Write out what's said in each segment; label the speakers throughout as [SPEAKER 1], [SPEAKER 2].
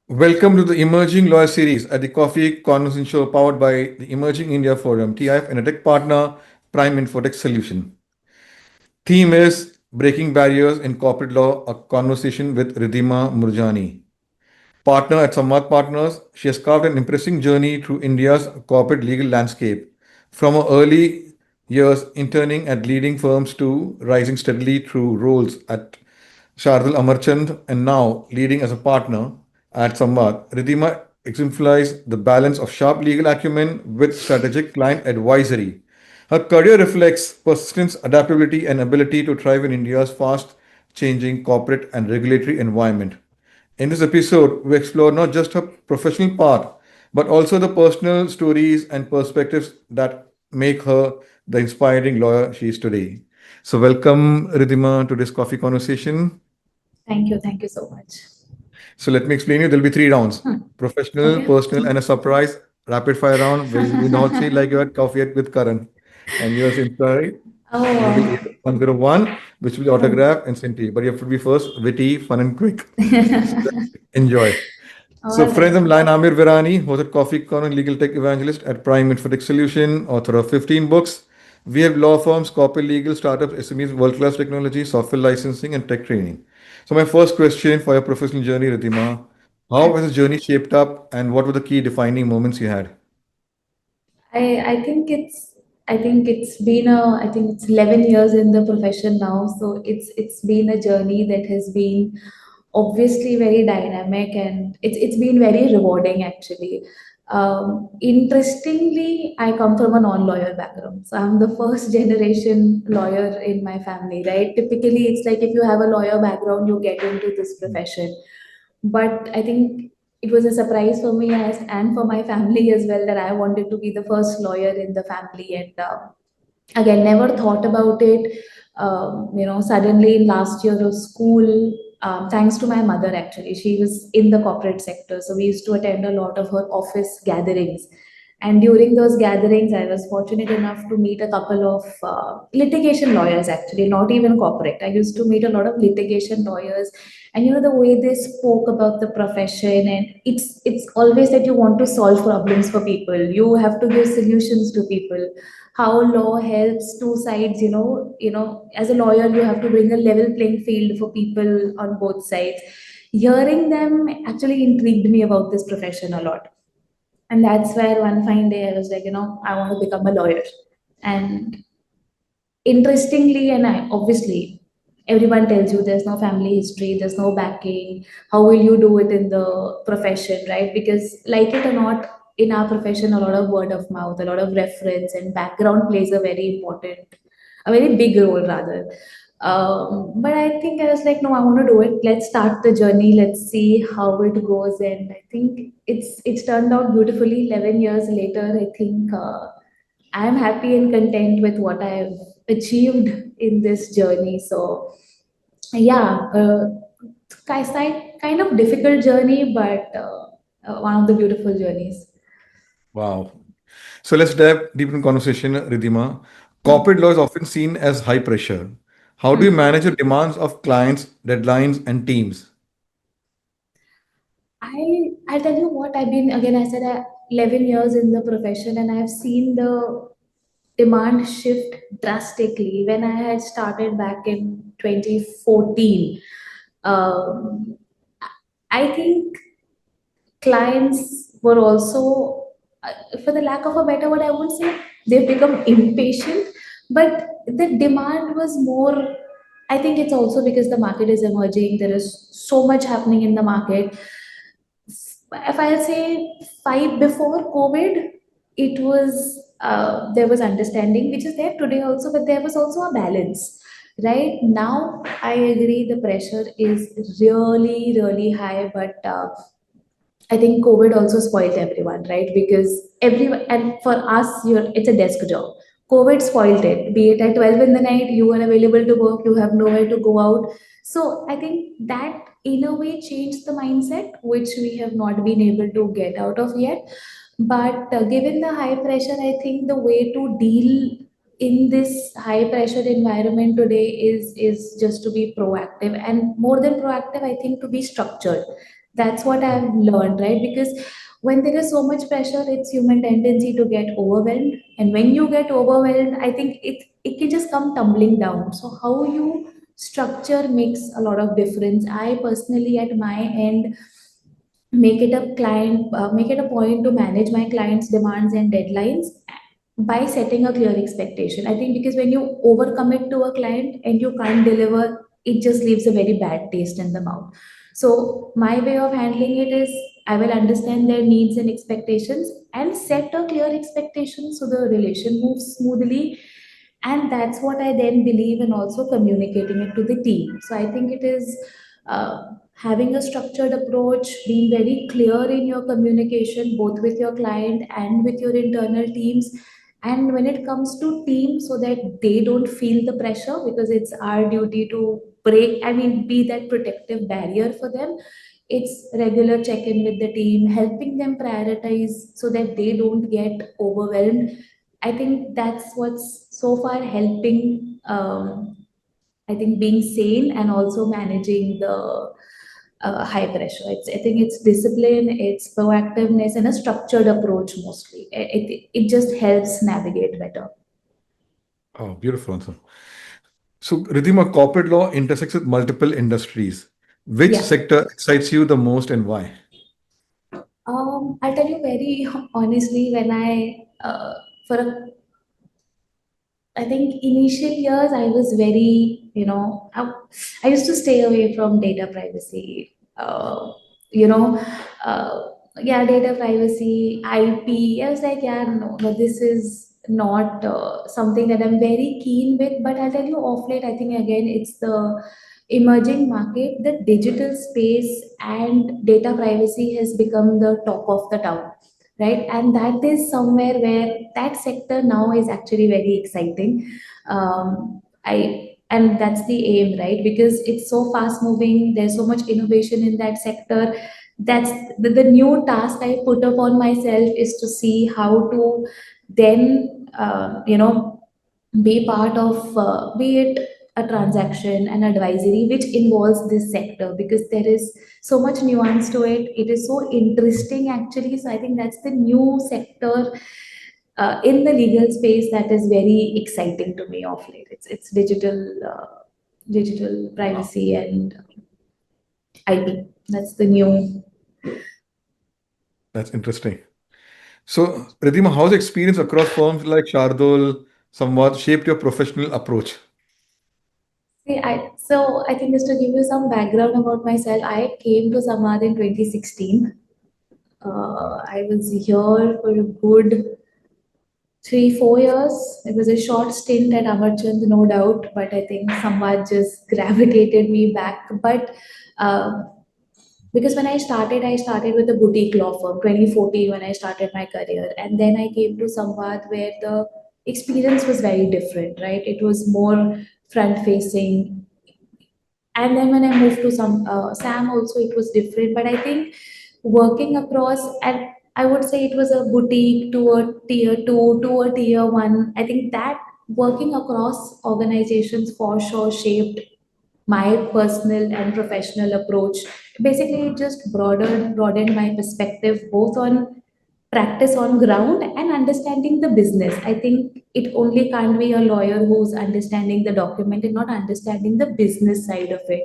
[SPEAKER 1] Welcome to the Emerging Lawyer series at the Coffee Conversation Show powered by the Emerging India Forum, TIF, and a tech partner, Prime Infotech Solution. Theme is Breaking Barriers in Corporate Law, a conversation with Riddhima Murjani. Partner at SAMVＡD Partners, she has carved an impressive journey through India's corporate legal landscape. From her early years interning at leading firms to rising steadily through roles at Shardul Amarchand and now leading as a partner at SAMVAD, Riddhima exemplifies the balance of sharp legal acumen with strategic client advisory. Her career reflects persistence, adaptability, and ability to thrive in India's fast changing corporate and regulatory environment. In this episode, we explore not just her professional path, but also the personal stories and perspectives that make her the inspiring lawyer she is today. So, welcome, Riddhima, to this coffee conversation.
[SPEAKER 2] Thank you. Thank you so much.
[SPEAKER 1] So, let me explain you. There'll be three rounds: professional,
[SPEAKER 2] Okay.
[SPEAKER 1] personal, and a surprise rapid fire round. We not say like you had coffee with Karan, and yours inside will be
[SPEAKER 2] Oh,
[SPEAKER 1] 8101, which will be
[SPEAKER 2] oh.
[SPEAKER 1] autograph and sent to you. But you have to be first witty, fun, and quick. So, enjoy. So,
[SPEAKER 2] All
[SPEAKER 1] friends,
[SPEAKER 2] right.
[SPEAKER 1] I'm Lion Amir Virani, who's a coffee corner and legal tech evangelist at Prime Infotech Solution, author of 15 books. We have law firms, corporate legal, startups, SMEs, world class technology, software licensing, and tech training. So, my first question for your professional journey, Riddhima, how has the journey shaped up and what were the key defining moments you had?
[SPEAKER 2] I think it's been I think it's 11 years in the profession now. So it's been a journey that has been obviously very dynamic, and it's been very rewarding actually. Interestingly, I come from a non-lawyer background, so I'm the first generation lawyer in my family, right? Typically, it's like if you have a lawyer background, you get into this profession. But I think it was a surprise for me and for my family as well that I wanted to be the first lawyer in the family. And again, never thought about it. Suddenly in last year of school, thanks to my mother, actually, she was in the corporate sector. So we used to attend a lot of her office gatherings. And during those gatherings, I was fortunate enough to meet a couple of litigation lawyers, actually, not even corporate. I used to meet a lot of litigation lawyers, and the way they spoke about the profession, and it's always that you want to solve problems for people. You have to give solutions to people. How law helps two sides, as a lawyer, you have to bring a level playing field for people on both sides. Hearing them actually intrigued me about this profession a lot. And that's where one fine day I was like, I want to become a lawyer. And interestingly, and I obviously, everyone tells you there's no family history, there's no backing. How will you do it in the profession, right? Because, like it or not, in our profession, a lot of word of mouth, a lot of reference and background plays a very big role rather. But I think I was like, no, I want to do it. Let's start the journey. Let's see how it goes. And I think it's turned out beautifully. 11 years later, I think I'm happy and content with what I've achieved in this journey. So yeah, kind of difficult journey, but one of the beautiful journeys.
[SPEAKER 1] Wow. So, let's dive deep in conversation, Riddhima.
[SPEAKER 2] Hmm.
[SPEAKER 1] Corporate law is often seen as high pressure. How do you
[SPEAKER 2] Hmm.
[SPEAKER 1] manage the demands of clients, deadlines, and teams?
[SPEAKER 2] I'll tell you what, I've been, again, I said 11 years in the profession, and I've seen the demand shift drastically. When I had started back in 2014, um, I think clients were also, for the lack of a better word, I won't say they've become impatient, but the demand was more. I think it's also because the market is emerging. There is so much happening in the market. If I'll say five before COVID, it was there was understanding, which is there today also, but there was also a balance. Right now, I agree the pressure is really, really high, but I think COVID also spoiled everyone, right? Because everyone, and for us, it's a desk job. COVID spoiled it. Be it at 12 in the night, you are available to work, you have nowhere to go out. So I think that in a way changed the mindset, which we have not been able to get out of yet. But given the high pressure, I think the way to deal in this high pressure environment today is just to be proactive, and more than proactive, I think to be structured. That's what I've learned, right? Because when there is so much pressure, it's human tendency to get overwhelmed. And when you get overwhelmed, I think it can just come tumbling down. So how you structure makes a lot of difference. I personally, at my end, make it a point to manage my clients' demands and deadlines by setting a clear expectation. I think because when you overcommit to a client and you can't deliver, it just leaves a very bad taste in the mouth. So my way of handling it is I will understand their needs and expectations and set a clear expectation so the relation moves smoothly. And that's what I then believe in, also communicating it to the team. So I think it is having a structured approach, being very clear in your communication both with your client and with your internal teams, and when it comes to team, so that they don't feel the pressure, because it's our duty to be that protective barrier for them. It's regular check-in with the team, helping them prioritize so that they don't get overwhelmed. I think that's what's so far helping, I think, being sane and also managing the high pressure. I think it's discipline, it's proactiveness, and a structured approach mostly. It just helps navigate better.
[SPEAKER 1] Oh, beautiful answer. So, Riddhima, corporate law intersects with multiple industries. Which
[SPEAKER 2] Yeah.
[SPEAKER 1] sector excites you the most and why?
[SPEAKER 2] I'll tell you very honestly, when for a I think initial years I was very, I used to stay away from data privacy. You know, yeah, data privacy, IP. I was like, yeah, no, but this is not something that I'm very keen with. But I'll tell you, off late, I think again, it's the emerging market, the digital space and data privacy has become the talk of the town, right? And that is somewhere where that sector now is actually very exciting. I and that's the aim, right? Because it's so fast moving, there's so much innovation in that sector. That's the new task I put upon myself, is to see how to then be part of, be it a transaction and advisory which involves this sector, because there is so much nuance to it. It is so interesting actually. So I think that's the new sector in the legal space that is very exciting to me of late. It's digital
[SPEAKER 1] Wow,
[SPEAKER 2] privacy and IP. That's the new.
[SPEAKER 1] that's interesting. So, Riddhima, how's experience across firms like Shardul, SAMVＡD shaped your professional approach?
[SPEAKER 2] So I think just to give you some background about myself, I came to Samad in 2016. I was here for a good 3, 4 years. It was a short stint at Amarchand, no doubt, but I think Samvad just gravitated me back. But uh, because when I started with a boutique law firm, 2014 when I started my career, and then I came to Samvad where the experience was very different, right? It was more front facing, and then when I moved to some Sam also, it was different. But I think working across, and I would say it was a boutique to a tier two to a tier one. I think that working across organizations for sure shaped my personal and professional approach. Basically, it just broadened my perspective both on practice on ground and understanding the business. I think it only can't be a lawyer who's understanding the document and not understanding the business side of it.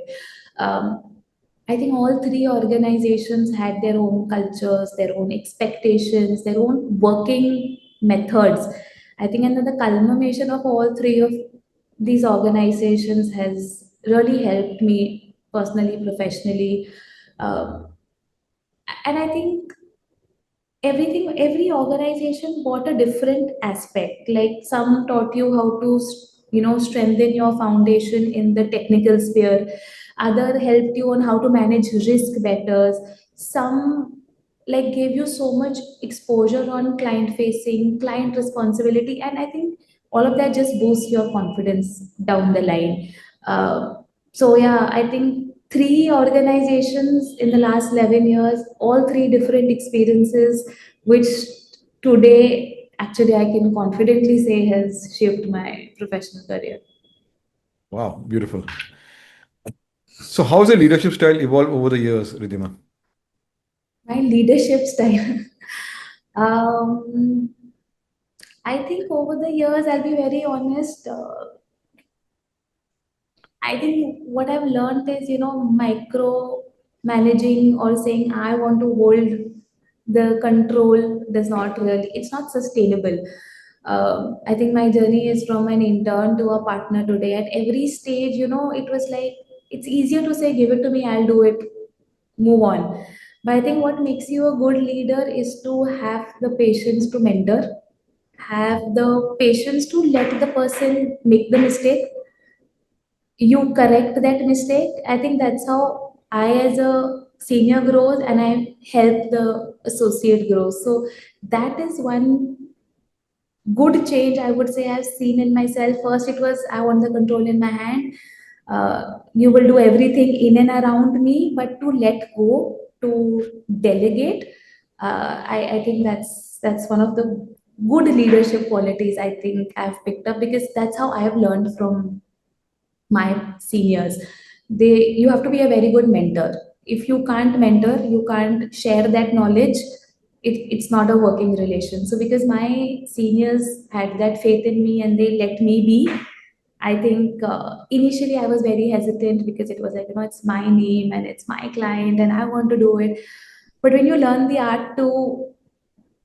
[SPEAKER 2] Um, I think all three organizations had their own cultures, their own expectations, their own working methods. I think, and then the culmination of all three of these organizations has really helped me personally, professionally. Um, and I think every organization brought a different aspect. Like some taught you how to strengthen your foundation in the technical sphere, other helped you on how to manage risk better, some like gave you so much exposure on client facing, client responsibility, and I think all of that just boosts your confidence down the line. uh, so yeah, I think three organizations in the last 11 years, all three different experiences, which today actually I can confidently say has shaped my professional career.
[SPEAKER 1] Wow, beautiful. So, how's your leadership style evolved over the years, Riddhima?
[SPEAKER 2] My leadership style. um, I think over the years, I'll be very honest. I think what I've learned is, micro managing or saying I want to hold the control does not really, it's not sustainable. I think my journey is from an intern to a partner today. At every stage, it was like, it's easier to say, give it to me, I'll do it, move on. But I think what makes you a good leader is to have the patience to mentor, have the patience to let the person make the mistake, you correct that mistake. I think that's how I as a senior grows and I help the associate grow. So that is one good change I would say I've seen in myself. First it was I want the control in my hand. You will do everything in and around me, but to let go, to delegate, I think that's one of the good leadership qualities I think I've picked up, because that's how I have learned from my seniors. You have to be a very good mentor. If you can't mentor, you can't share that knowledge, it's not a working relation. So because my seniors had that faith in me and they let me be, I think initially I was very hesitant because it was like, it's my name and it's my client and I want to do it. But when you learn the art to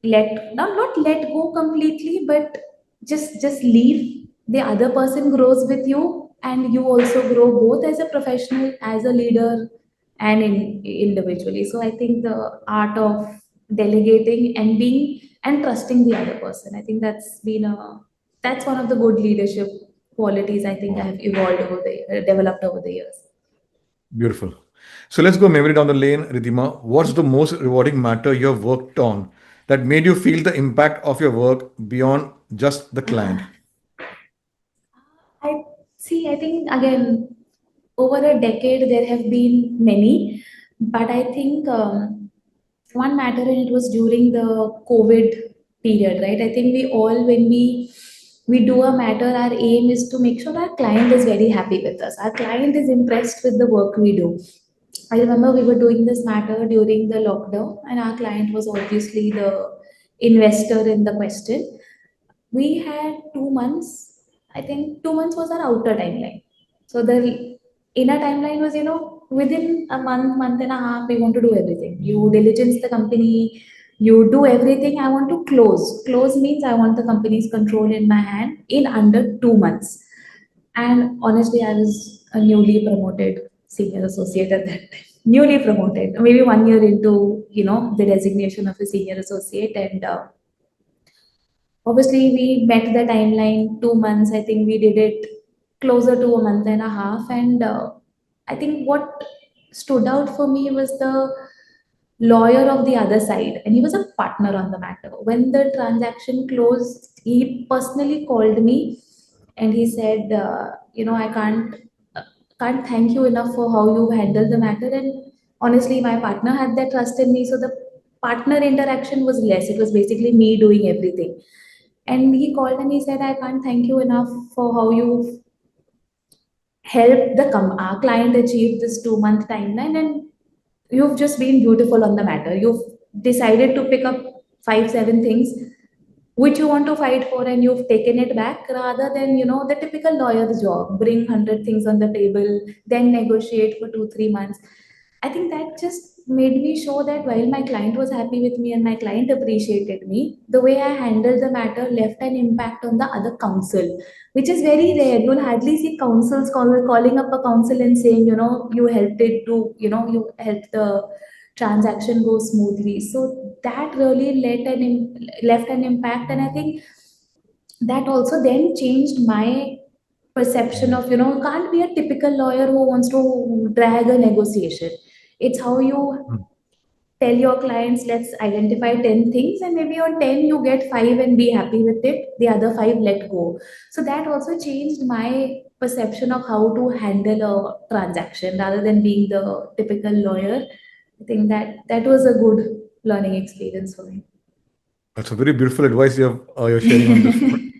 [SPEAKER 2] not let go completely, but just leave, the other person grows with you and you also grow both as a professional, as a leader, and individually. So I think the art of delegating and being and trusting the other person, I think that's one of the good leadership qualities I think I
[SPEAKER 1] Wow.
[SPEAKER 2] have evolved developed over the years.
[SPEAKER 1] Beautiful. So let's go memory down the lane, Riddhima. What's the most rewarding matter you have worked on that made you feel the impact of your work beyond just the client?
[SPEAKER 2] I I think again, over a decade, there have been many, but I think one matter, and it was during the COVID period, right? I think we all, when we do a matter, our aim is to make sure our client is very happy with us. Our client is impressed with the work we do. I remember we were doing this matter during the lockdown, and our client was obviously the investor in the question. We had 2 months. I think 2 months was our outer timeline. So the inner timeline was, within a month and a half, we want to do everything. You diligence the company, you do everything. I want to close. Close means I want the company's control in my hand in under 2 months. And honestly, I was a newly promoted senior associate at that time. Newly promoted, maybe 1 year into, the designation of a senior associate, and obviously we met the timeline 2 months. I think we did it closer to a month and a half, and I think what stood out for me was the lawyer of the other side, and he was a partner on the matter. When the transaction closed, he personally called me and he said, I can't thank you enough for how you handled the matter. And honestly, my partner had that trust in me, so the partner interaction was less. It was basically me doing everything. And he called and he said, I can't thank you enough for how you helped our client achieve this 2 month timeline. And you've just been beautiful on the matter. You've decided to pick up 5, 7 things which you want to fight for, and you've taken it back, rather than, the typical lawyer's job, bring 100 things on the table, then negotiate for 2, 3 months. I think that just made me show that while my client was happy with me and my client appreciated me, the way I handled the matter left an impact on the other counsel, which is very rare. You'll hardly see calling up a counsel and saying, you helped it to, you helped the transaction go smoothly. So that really left an impact. And I think that also then changed my perception of, can't be a typical lawyer who wants to drag a negotiation. It's how you tell your clients, let's identify 10 things, and maybe on 10 you get 5 and be happy with it, the other 5 let go. So that also changed my perception of how to handle a transaction rather than being the typical lawyer. I think that was a good learning experience for me.
[SPEAKER 1] That's a very beautiful advice you're sharing on this front.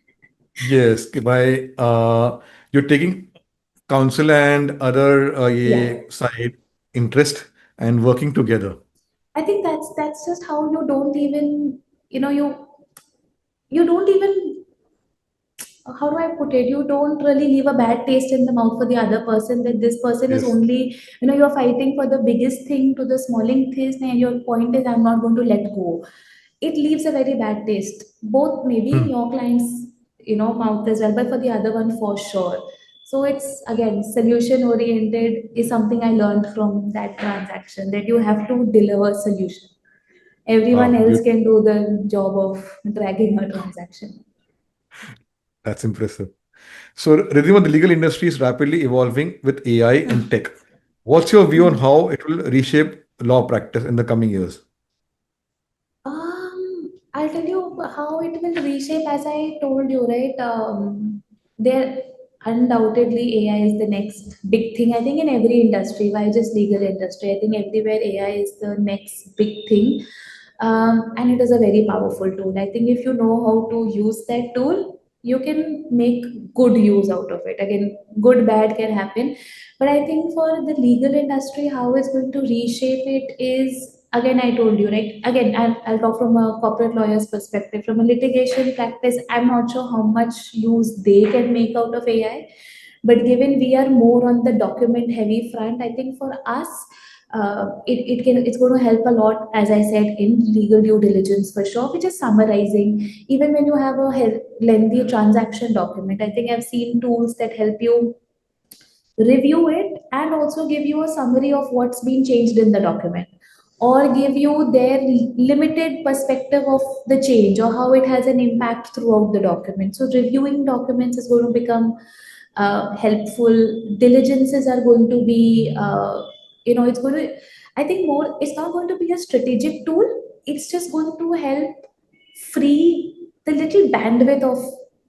[SPEAKER 1] Yes, by you're taking counsel and other
[SPEAKER 2] Yeah.
[SPEAKER 1] ye side interest and working together.
[SPEAKER 2] I think that's just how you don't even, you don't even, how do I put it? You don't really leave a bad taste in the mouth for the other person, that this person is
[SPEAKER 1] Yes.
[SPEAKER 2] only, you're fighting for the biggest thing to the smalling thing, and your point is, I'm not going to let go. It leaves a very bad taste, both maybe in
[SPEAKER 1] Hmm.
[SPEAKER 2] your client's, mouth as well, but for the other one for sure. So it's again, solution oriented is something I learned from that transaction, that you have to deliver solution. Everyone
[SPEAKER 1] Wow,
[SPEAKER 2] else can do the job of dragging a transaction.
[SPEAKER 1] that's impressive. So, Riddhima, the legal industry is rapidly evolving with AI and tech. What's your view on how it will reshape law practice in the coming years?
[SPEAKER 2] I'll tell you how it will reshape, as I told you, right? There undoubtedly AI is the next big thing. I think in every industry, why just legal industry? I think everywhere AI is the next big thing, and it is a very powerful tool. I think if you know how to use that tool, you can make good use out of it. Again, good bad can happen, but I think for the legal industry, how it's going to reshape it is, again, I told you, right? Again, I'll talk from a corporate lawyer's perspective. From a litigation practice, I'm not sure how much use they can make out of AI. But given we are more on the document heavy front, I think for us, it's going to help a lot, as I said, in legal due diligence for sure, which is summarizing. Even when you have a lengthy transaction document, I think I've seen tools that help you review it and also give you a summary of what's been changed in the document, or give you their limited perspective of the change or how it has an impact throughout the document. So reviewing documents is going to become helpful. Diligences are going to be, it's going to, I think more, it's not going to be a strategic tool. It's just going to help free the little bandwidth of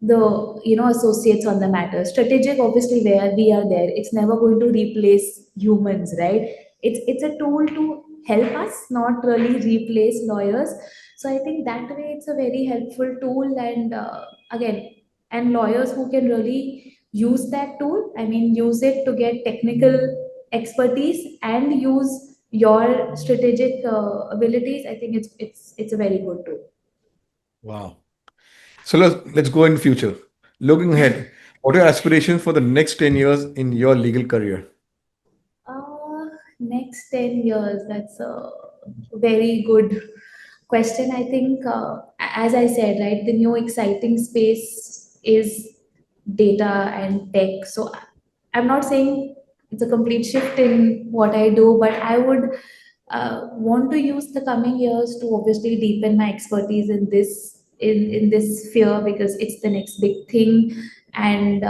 [SPEAKER 2] the, associates on the matter. Strategic, obviously, where we are there, it's never going to replace humans, right? It's a tool to help us, not really replace lawyers. So I think that way it's a very helpful tool. And again, and lawyers who can really use that tool, I mean, use it to get technical expertise and use your strategic abilities, I think it's a very good tool.
[SPEAKER 1] Wow. So let's go in future. Looking ahead, what are your aspirations for the next 10 years in your legal career?
[SPEAKER 2] Next 10 years, that's a very good question. I think, as I said, right, the new exciting space is data and tech. So I'm not saying it's a complete shift in what I do, but I would want to use the coming years to obviously deepen my expertise in this sphere, because it's the next big thing. And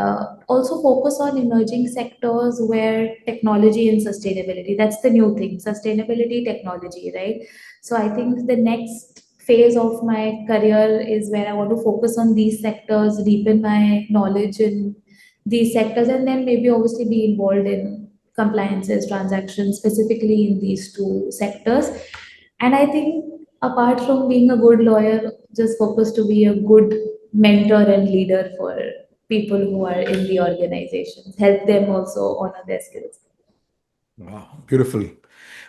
[SPEAKER 2] also focus on emerging sectors where technology and sustainability, that's the new thing, sustainability, technology, right? So I think the next phase of my career is where I want to focus on these sectors, deepen my knowledge in these sectors, and then maybe obviously be involved in compliances, transactions, specifically in these two sectors. And I think, apart from being a good lawyer, just focus to be a good mentor and leader for people who are in the organizations, help them also honor their skills.
[SPEAKER 1] Wow, beautiful.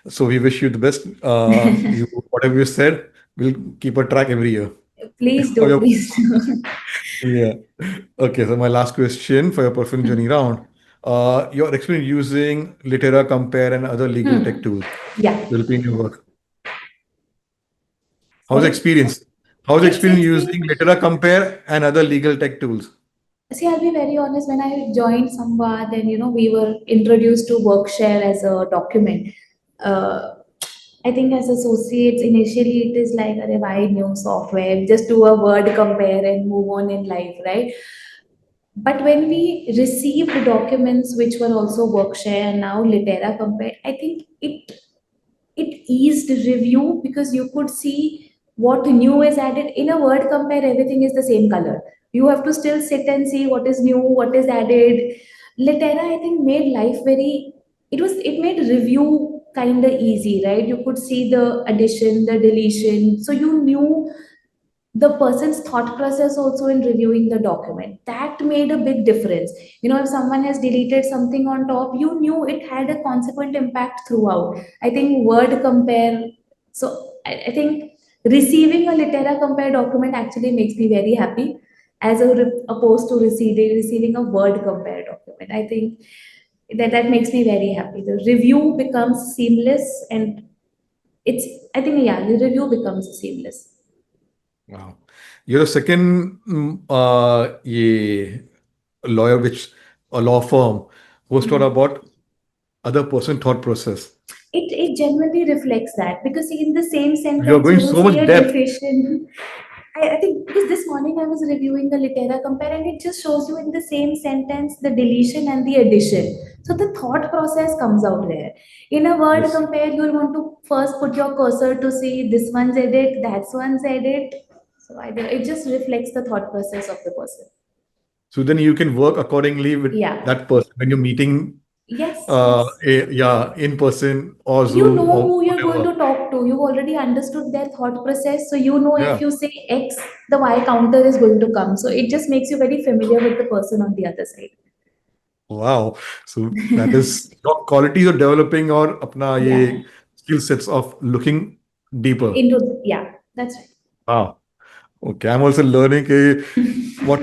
[SPEAKER 1] So we wish you the best. You whatever you said, we'll keep a track every year.
[SPEAKER 2] Please
[SPEAKER 1] Of
[SPEAKER 2] do,
[SPEAKER 1] your-
[SPEAKER 2] please do.
[SPEAKER 1] yeah. Okay. So my last question for your personal journey round. Your experience using Litera, Compare, and other legal tech tools
[SPEAKER 2] Yeah,
[SPEAKER 1] will be in your work. How's the
[SPEAKER 2] sorry.
[SPEAKER 1] experience? How's the experience
[SPEAKER 2] It's been,
[SPEAKER 1] using Litera, Compare, and other legal tech tools?
[SPEAKER 2] see, I'll be very honest. When I joined SAMVAD, and we were introduced to Workshare as a document. Uh, I think as associates, initially it is like, "Arey, why new software? Just do a word compare and move on in life," right? But when we received documents which were also Workshare and now Litera Compare, I think it eased review, because you could see what new is added. In a word compare, everything is the same color. You have to still sit and see what is new, what is added. Litera, I think, made life very, it made review kind of easy, right? You could see the addition, the deletion, so you knew the person's thought process also in reviewing the document. That made a big difference. If someone has deleted something on top, you knew it had a consequent impact throughout. I think word compare So I think receiving a litera compare document actually makes me very happy, opposed to receiving a word compare document. I think that makes me very happy. The review becomes seamless, and it's I think yeah, the review becomes seamless.
[SPEAKER 1] Wow. You're the second lawyer, which a law firm who's taught
[SPEAKER 2] Mhm.
[SPEAKER 1] about other person thought process.
[SPEAKER 2] It genuinely reflects that, because in the same
[SPEAKER 1] You're
[SPEAKER 2] sentence
[SPEAKER 1] going
[SPEAKER 2] you will
[SPEAKER 1] so
[SPEAKER 2] say
[SPEAKER 1] much
[SPEAKER 2] a
[SPEAKER 1] depth.
[SPEAKER 2] deficient. I think because this morning I was reviewing the litera compare, and it just shows you in the same sentence the deletion and the addition. So the thought process comes out there. In a word
[SPEAKER 1] Yes.
[SPEAKER 2] compare, you'll want to first put your cursor to see this one's edit, that's one's edit. So it just reflects the thought process of the person.
[SPEAKER 1] So then you can work accordingly with
[SPEAKER 2] Yeah.
[SPEAKER 1] that person when you're meeting,
[SPEAKER 2] Yes, yes.
[SPEAKER 1] yeah, in person or
[SPEAKER 2] You
[SPEAKER 1] Zoom
[SPEAKER 2] know
[SPEAKER 1] or
[SPEAKER 2] who you're going
[SPEAKER 1] whatever.
[SPEAKER 2] to talk to. You've already understood their thought process. So you know if
[SPEAKER 1] Yeah.
[SPEAKER 2] you say X, the Y counter is going to come. So it just makes you very familiar with the person on the other side.
[SPEAKER 1] Wow. So that is your qualities of developing or apna
[SPEAKER 2] Yeah.
[SPEAKER 1] ye skill sets of looking deeper.
[SPEAKER 2] Yeah, that's right.
[SPEAKER 1] Wow. Okay. I'm also learning what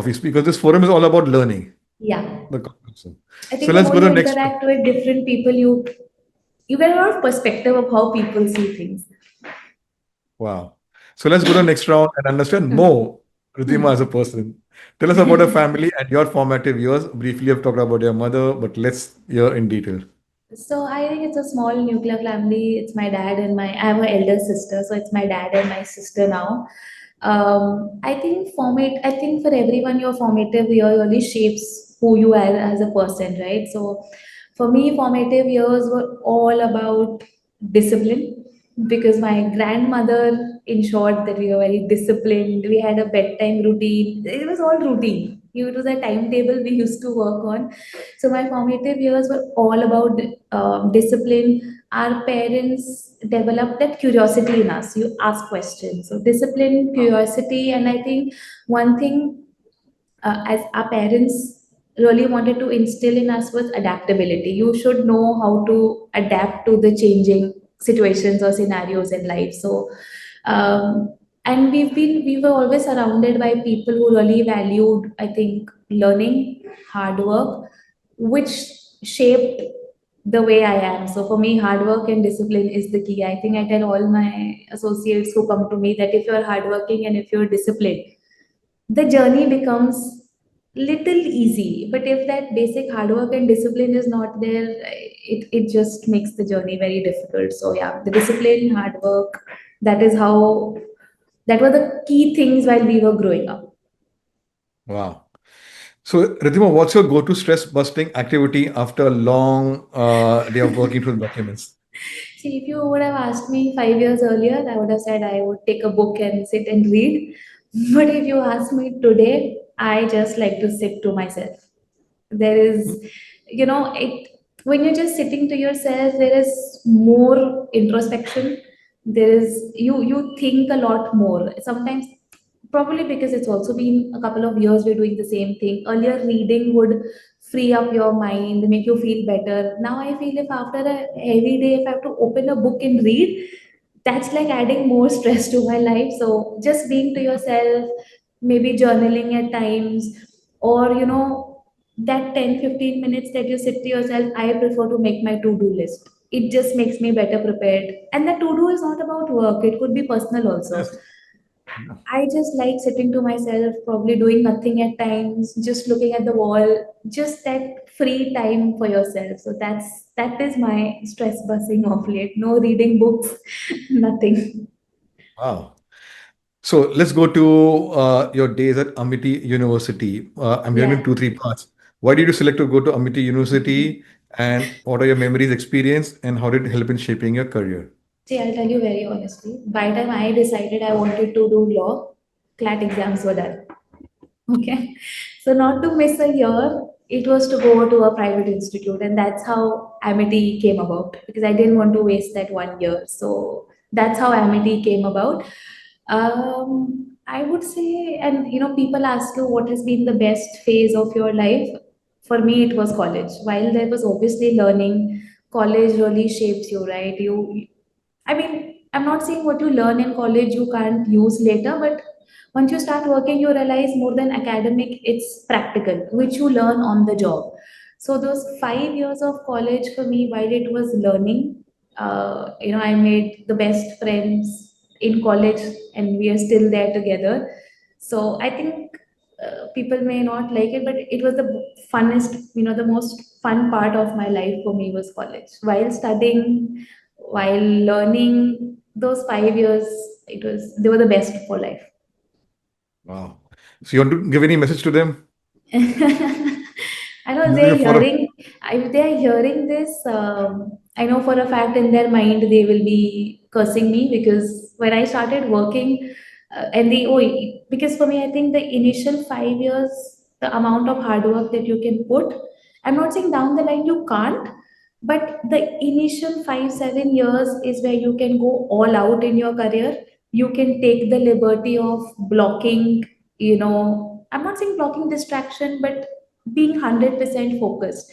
[SPEAKER 1] office, because this forum is all about learning
[SPEAKER 2] Yeah.
[SPEAKER 1] the conversation.
[SPEAKER 2] I
[SPEAKER 1] So
[SPEAKER 2] think the
[SPEAKER 1] let's
[SPEAKER 2] more
[SPEAKER 1] go to
[SPEAKER 2] you
[SPEAKER 1] the next one.
[SPEAKER 2] interact with different people, you get a lot of perspective of how people see things.
[SPEAKER 1] Wow. So let's go to the next round and understand
[SPEAKER 2] Hmm.
[SPEAKER 1] more Riddhima as a person. Tell us about your family and your formative years. Briefly, I've talked about your mother, but let's hear in detail.
[SPEAKER 2] So I think it's a small nuclear family. It's my dad and I have an elder sister, so it's my dad and my sister now. I think for everyone, your formative year really shapes who you are as a person, right? So for me, formative years were all about discipline, because my grandmother ensured that we were very disciplined. We had a bedtime routine. It was all routine. It was a timetable we used to work on. So my formative years were all about discipline. Our parents developed that curiosity in us. You ask questions. So discipline, curiosity, and I think one thing as our parents really wanted to instill in us was adaptability. You should know how to adapt to the changing situations or scenarios in life. So, and we were always surrounded by people who really valued, I think, learning, hard work, which shaped the way I am. So for me, hard work and discipline is the key. I think I tell all my associates who come to me that if you're hardworking and if you're disciplined, the journey becomes little easy. But if that basic hard work and discipline is not there, it just makes the journey very difficult. So yeah, the discipline, hard work, that is how that were the key things while we were growing up.
[SPEAKER 1] Wow. So, Riddhima, what's your go-to stress-busting activity after a long day of working through the documents?
[SPEAKER 2] See, if you would have asked me 5 years earlier, I would have said I would take a book and sit and read. But if you ask me today, I just like to sit to myself. There is, it when you're just sitting to yourself, there is more introspection. There is you think a lot more. Sometimes, probably because it's also been a couple of years we're doing the same thing. Earlier, reading would free up your mind, make you feel better. Now I feel if after a heavy day, if I have to open a book and read, that's like adding more stress to my life. So just being to yourself, maybe journaling at times, or that 10-15 minutes that you sit to yourself, I prefer to make my to-do list. It just makes me better prepared. And the to-do is not about work, it could be personal also.
[SPEAKER 1] Yes. Yeah.
[SPEAKER 2] I just like sitting to myself, probably doing nothing at times, just looking at the wall, just that free time for yourself. So that is my stress busting of late. No reading books, nothing.
[SPEAKER 1] Wow. So let's go to your days at Amity University. I'm hearing in
[SPEAKER 2] Yeah.
[SPEAKER 1] two, three parts. Why did you select to go to Amity University, and what are your memories, experience, and how did it help in shaping your career?
[SPEAKER 2] See, I'll tell you very honestly. By the time I decided I wanted to do law, CLAT exams were done. Okay. So not to miss a year, it was to go to a private institute, and that's how Amity came about, because I didn't want to waste that 1 year. So that's how Amity came about. I would say, and people ask you what has been the best phase of your life. For me, it was college. While there was obviously learning, college really shapes you, right? I mean, I'm not saying what you learn in college you can't use later, but once you start working, you realize more than academic, it's practical, which you learn on the job. So those 5 years of college for me, while it was learning, I made the best friends in college, and we are still there together. So I think people may not like it, but it was the funnest, the most fun part of my life for me was college. While studying, while learning, those 5 years, they were the best for life.
[SPEAKER 1] Wow. So you want to give any message to them?
[SPEAKER 2] I know
[SPEAKER 1] This is your
[SPEAKER 2] they're
[SPEAKER 1] for a
[SPEAKER 2] hearing, if they're hearing this, I know for a fact in their mind they will be cursing me, because when I started working, because for me, I think the initial 5 years, the amount of hard work that you can put, I'm not saying down the line you can't, but the initial 5, 7 years is where you can go all out in your career. You can take the liberty of blocking, I'm not saying blocking distraction, but being 100% focused.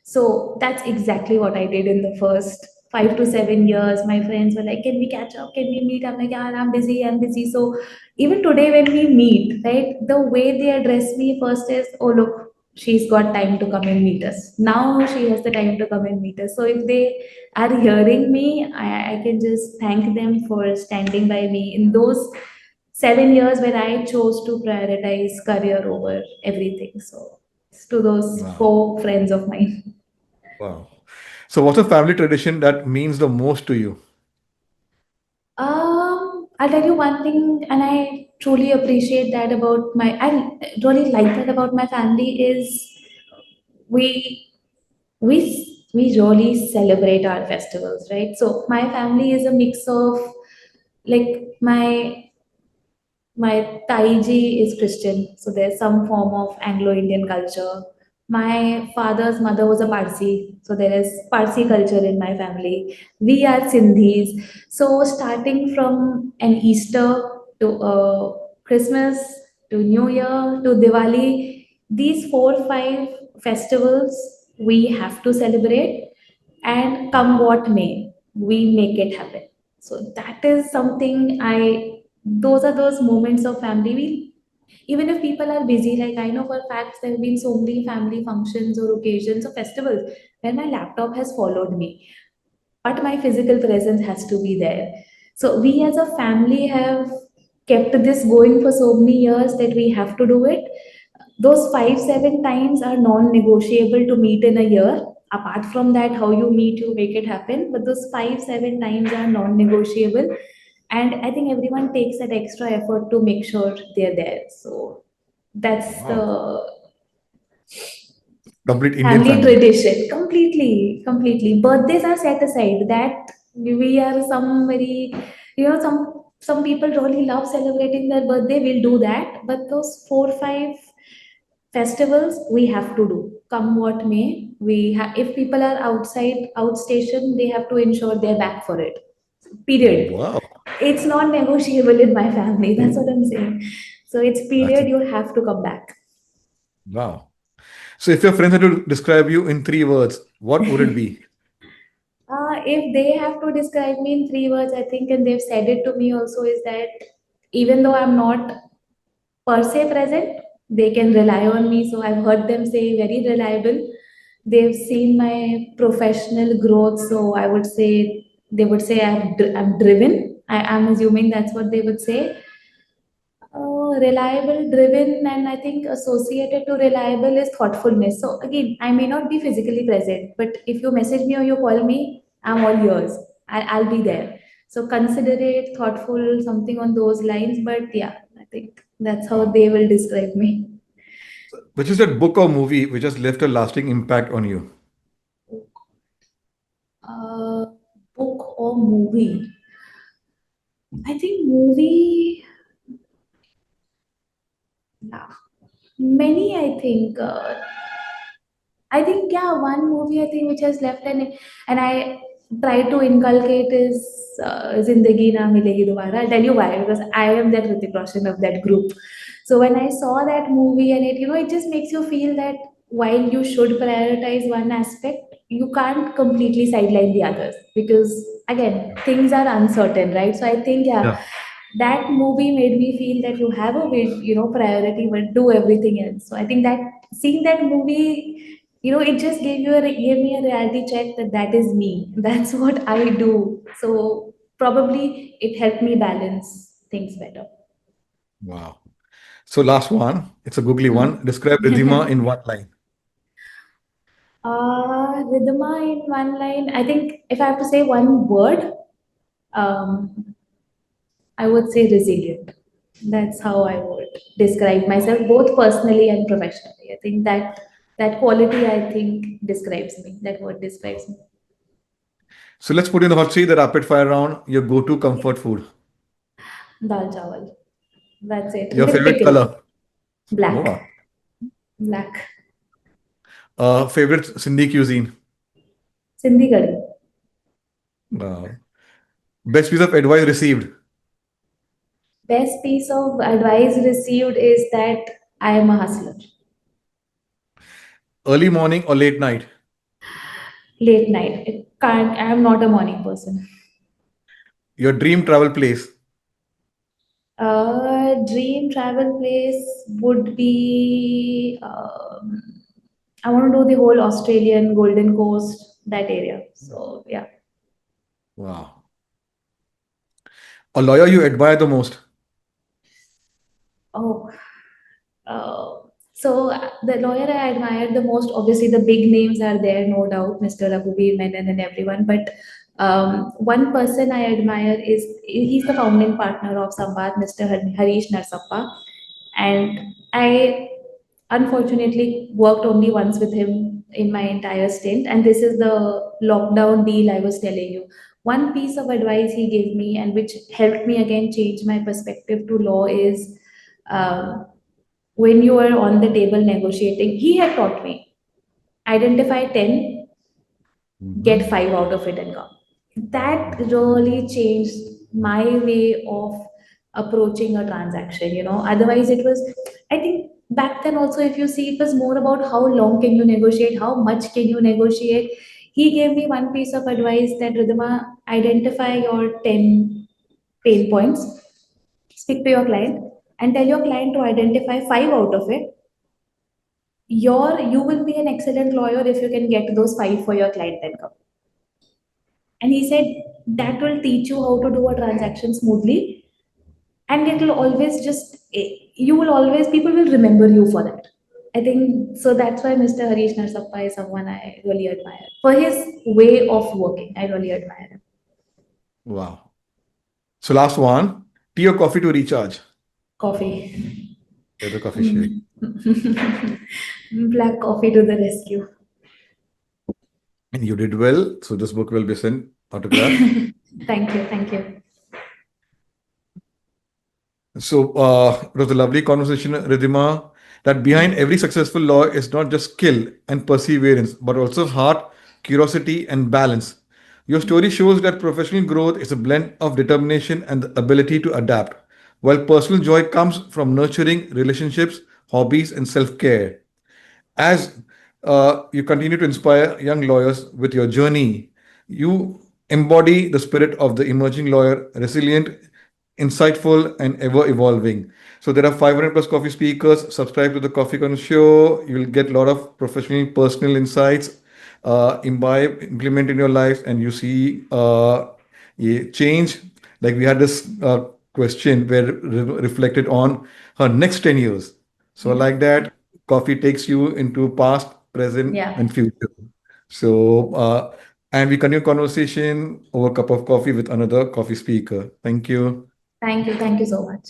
[SPEAKER 2] So that's exactly what I did in the first 5 to 7 years. My friends were like, "Can we catch up? Can we meet?" I'm like, "Yeah, I'm busy. I'm busy." So even today, when we meet, right, the way they address me first is, "Oh, look, she's got time to come and meet us. Now she has the time to come and meet us." So if they are hearing me, I can just thank them for standing by me in those 7 years when I chose to prioritize career over everything. So it's to those
[SPEAKER 1] wow.
[SPEAKER 2] four friends of mine.
[SPEAKER 1] Wow. So what's a family tradition that means the most to you?
[SPEAKER 2] I'll tell you one thing, and I truly appreciate that about I really like that about my family is we we really celebrate our festivals, right? So my family is a mix of, like, my Taiji is Christian, so there's some form of Anglo-Indian culture. My father's mother was a Parsi, so there is Parsi culture in my family. We are Sindhis, so starting from an Easter to Christmas to New Year to Diwali, these 4 5 festivals we have to celebrate, and come what may, we make it happen. So that is something those are those moments of family. Even if people are busy, like I know for facts there have been so many family functions or occasions or festivals where my laptop has followed me, but my physical presence has to be there. So we as a family have kept this going for so many years that we have to do it. Those 5 7 times are non-negotiable to meet in a year. Apart from that, how you meet, you make it happen, but those 5 7 times are non-negotiable, and I think everyone takes that extra effort to make sure they're there. So that's
[SPEAKER 1] Wow.
[SPEAKER 2] the
[SPEAKER 1] Complete Indian
[SPEAKER 2] family
[SPEAKER 1] family.
[SPEAKER 2] tradition. Completely. Birthdays are set aside. That we are some very, some people really love celebrating their birthday. We'll do that. But those 4 5 festivals we have to do. Come what may. If people are outside outstation, they have to ensure they're back for it. Period.
[SPEAKER 1] Wow.
[SPEAKER 2] It's not negotiable in my family. That's what I'm saying. So it's
[SPEAKER 1] That's
[SPEAKER 2] period.
[SPEAKER 1] it.
[SPEAKER 2] You have to come back.
[SPEAKER 1] Wow. So if your friends had to describe you in 3 words, what would it be?
[SPEAKER 2] If they have to describe me in 3 words, I think, and they've said it to me also, is that even though I'm not per se present, they can rely on me. So I've heard them say very reliable. They've seen my professional growth. So I would say, they would say I'm driven. I'm assuming that's what they would say. Reliable, driven, and I think associated to reliable is thoughtfulness. So again, I may not be physically present, but if you message me or you call me, I'm all yours. I'll be there. So considerate, thoughtful, something on those lines. But yeah, I think that's how
[SPEAKER 1] Wow.
[SPEAKER 2] they will describe me.
[SPEAKER 1] Which is that book or movie which has left a lasting impact on you?
[SPEAKER 2] Uh, Book or movie? I think movie. Yeah, many. I think, yeah, one movie I think which has left and I try to inculcate is Zindagi Na Milegi Dobara. I'll tell you why, because I am that Hrithik Roshan of that group. So when I saw that movie, and it just makes you feel that while you should prioritize one aspect, you can't completely sideline the others, because again, things are uncertain, right? So I think, yeah,
[SPEAKER 1] Yeah.
[SPEAKER 2] that movie made me feel that you have a big, priority, but do everything else. So I think that seeing that movie, it just gave me a reality check that that is me. That's what I do. So probably it helped me balance things better.
[SPEAKER 1] Wow. So last one, it's a googly
[SPEAKER 2] Hmm.
[SPEAKER 1] one. Describe Riddhima in one line.
[SPEAKER 2] Riddhima in one line. I think if I have to say one word, um, I would say resilient. That's how I would describe myself, both personally and professionally. I think that quality, I think, describes me. That word describes me.
[SPEAKER 1] So let's put in the hot seat, the rapid fire round, your go-to
[SPEAKER 2] Yeah.
[SPEAKER 1] comfort food,
[SPEAKER 2] Dal chawal. That's it.
[SPEAKER 1] your
[SPEAKER 2] With
[SPEAKER 1] favorite
[SPEAKER 2] pickle.
[SPEAKER 1] color.
[SPEAKER 2] Black.
[SPEAKER 1] Wow.
[SPEAKER 2] Black.
[SPEAKER 1] Favorite Sindhi cuisine.
[SPEAKER 2] Sindhi curry.
[SPEAKER 1] Wow. Best piece of advice received.
[SPEAKER 2] Best piece of advice received is that I am a hustler.
[SPEAKER 1] Early morning or late night.
[SPEAKER 2] Late night. It can't. I am not a morning person.
[SPEAKER 1] Your dream travel place.
[SPEAKER 2] Dream travel place would be. I want to do the whole Australian Golden Coast, that area. So yeah.
[SPEAKER 1] Wow. A lawyer you admire the most.
[SPEAKER 2] Oh, the lawyer I admired the most, obviously the big names are there, no doubt, Mr. Raghuveer Menon and everyone. But one person I admire is he's the founding partner of SAMVÀD, Mr. Harish Narsappa, and I unfortunately worked only once with him in my entire stint, and this is the lockdown deal I was telling you. One piece of advice he gave me, and which helped me again change my perspective to law, is. Um, when you are on the table negotiating, he had taught me identify 10, get
[SPEAKER 1] Mhm.
[SPEAKER 2] 5 out of it and come. That really changed my way of approaching a transaction. Otherwise, it was, I think, back then also, if you see, it was more about how long can you negotiate, how much can you negotiate. He gave me one piece of advice that, Riddhima, identify your 10 pain points, speak to your client, and tell your client to identify 5 out of it. You will be an excellent lawyer if you can get those 5 for your client and come. And he said that will teach you how to do a transaction smoothly, and it will always just you will always people will remember you for that. I think so. That's why Mr. Harish Narsappa is someone I really admire for his way of working. I really admire him.
[SPEAKER 1] Wow. So last one, tea or coffee to recharge.
[SPEAKER 2] Coffee.
[SPEAKER 1] You're the coffee shake.
[SPEAKER 2] Mm. Black coffee to the rescue.
[SPEAKER 1] And you did well. So this book will be sent autographed.
[SPEAKER 2] Thank you. Thank you.
[SPEAKER 1] So it was a lovely conversation, Riddhima, that behind every successful law is not just skill and perseverance, but also heart, curiosity, and balance. Your story shows that professional growth is a blend of determination and the ability to adapt, while personal joy comes from nurturing relationships, hobbies, and self care. As you continue to inspire young lawyers with your journey, you embody the spirit of the emerging lawyer, resilient, insightful, and ever evolving. So there are 500 plus coffee speakers. Subscribe to the Coffee Con Show. You will get a lot of professional, personal insights, imbibe, implement in your lives, and you see change. Like we had this question where reflected on her next 10 years. So
[SPEAKER 2] Yeah.
[SPEAKER 1] like that, coffee takes you into past, present,
[SPEAKER 2] Yeah.
[SPEAKER 1] and future. So, and we continue conversation over a cup of coffee with another coffee speaker. Thank you.
[SPEAKER 2] Thank you. Thank you so much.